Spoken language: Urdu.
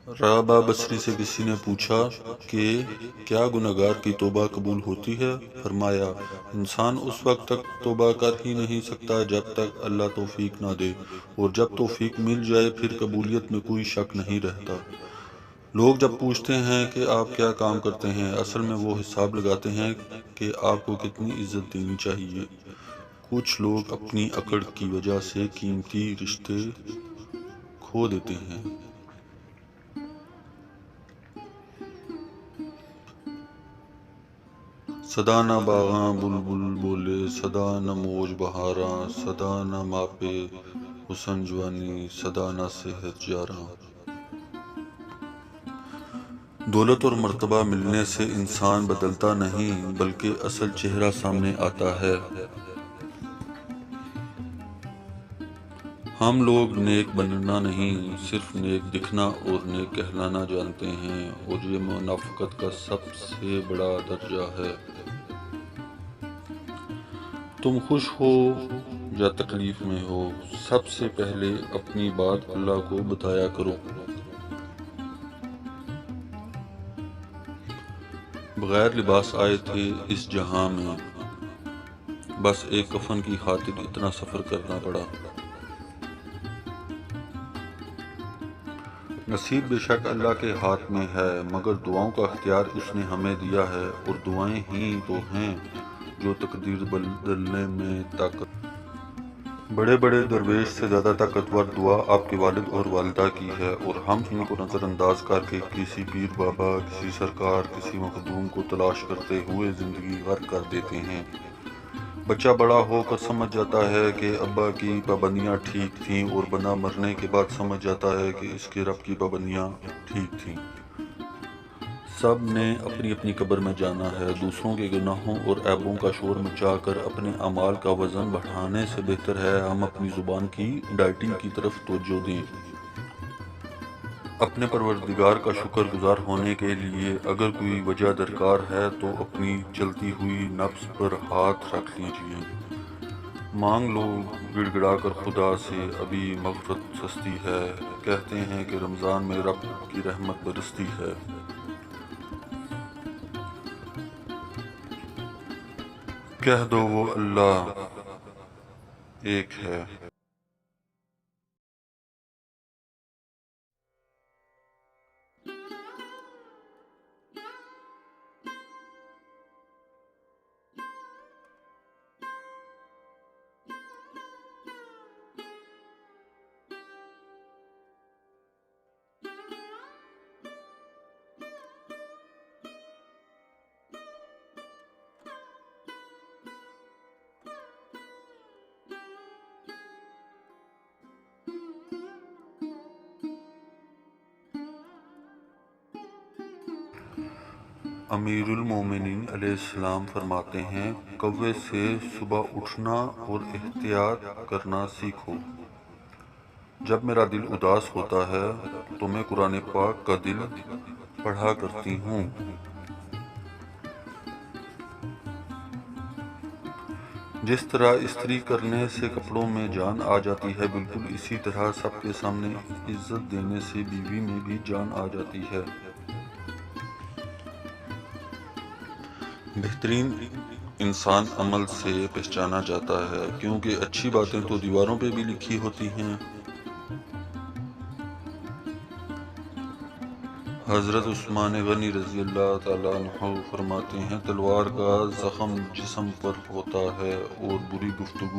رابعہ بصری سے کسی نے پوچھا کہ کیا گنہگار کی توبہ قبول ہوتی ہے؟ فرمایا، انسان اس وقت تک توبہ کر ہی نہیں سکتا جب تک اللہ توفیق نہ دے، اور جب توفیق مل جائے پھر قبولیت میں کوئی شک نہیں رہتا۔ لوگ جب پوچھتے ہیں کہ آپ کیا کام کرتے ہیں، اصل میں وہ حساب لگاتے ہیں کہ آپ کو کتنی عزت دینی چاہیے۔ کچھ لوگ اپنی اکڑ کی وجہ سے قیمتی رشتے کھو دیتے ہیں۔ صدا نہ باغاں بلبل بولے، صدا نہ موج بہاراں، صدا نہ ماپے حسن جوانی، صدا نہ صحت یاراں۔ دولت اور مرتبہ ملنے سے انسان بدلتا نہیں بلکہ اصل چہرہ سامنے آتا ہے۔ ہم لوگ نیک بننا نہیں، صرف نیک دکھنا اور نیک کہلانا جانتے ہیں، اور یہ منافقت کا سب سے بڑا درجہ ہے۔ تم خوش ہو یا تکلیف میں ہو، سب سے پہلے اپنی بات اللہ کو بتایا کرو۔ بغیر لباس آئے تھے اس جہاں میں، بس ایک کفن کی خاطر اتنا سفر کرنا پڑا۔ نصیب بے شک اللہ کے ہاتھ میں ہے، مگر دعاؤں کا اختیار اس نے ہمیں دیا ہے، اور دعائیں ہی تو ہیں جو تقدیر بدلنے میں طاقت۔ بڑے بڑے درویش سے زیادہ طاقتور دعا آپ کے والد اور والدہ کی ہے، اور ہم ان کو نظر انداز کر کے کسی پیر بابا، کسی سرکار، کسی مخدوم کو تلاش کرتے ہوئے زندگی غرق کر دیتے ہیں۔ بچہ بڑا ہو کر سمجھ جاتا ہے کہ ابا کی پابندیاں ٹھیک تھیں، اور بندہ مرنے کے بعد سمجھ جاتا ہے کہ اس کے رب کی پابندیاں ٹھیک تھیں۔ سب نے اپنی اپنی قبر میں جانا ہے۔ دوسروں کے گناہوں اور عیبوں کا شور مچا کر اپنے اعمال کا وزن بڑھانے سے بہتر ہے ہم اپنی زبان کی ڈائٹنگ کی طرف توجہ دیں۔ اپنے پروردگار کا شکر گزار ہونے کے لیے اگر کوئی وجہ درکار ہے تو اپنی جلتی ہوئی نفس پر ہاتھ رکھ لیجئے۔ مانگ لو گڑ گڑا کر خدا سے، ابھی مغفرت سستی ہے۔ کہتے ہیں کہ رمضان میں رب کی رحمت برستی ہے۔ کہہ دو وہ اللہ ایک ہے۔ امیر المومنین علیہ السلام فرماتے ہیں، کوے سے صبح اٹھنا اور احتیاط کرنا سیکھو۔ جب میرا دل اداس ہوتا ہے تو میں قرآن پاک کا دل پڑھا کرتی ہوں۔ جس طرح استری کرنے سے کپڑوں میں جان آ جاتی ہے، بالکل اسی طرح سب کے سامنے عزت دینے سے بیوی میں بھی جان آ جاتی ہے۔ بہترین انسان عمل سے پہچانا جاتا ہے، کیونکہ اچھی باتیں تو دیواروں پہ بھی لکھی ہوتی ہیں۔ حضرت عثمان غنی رضی اللہ تعالیٰ عنہ فرماتے ہیں، تلوار کا زخم جسم پر ہوتا ہے اور بری گفتگو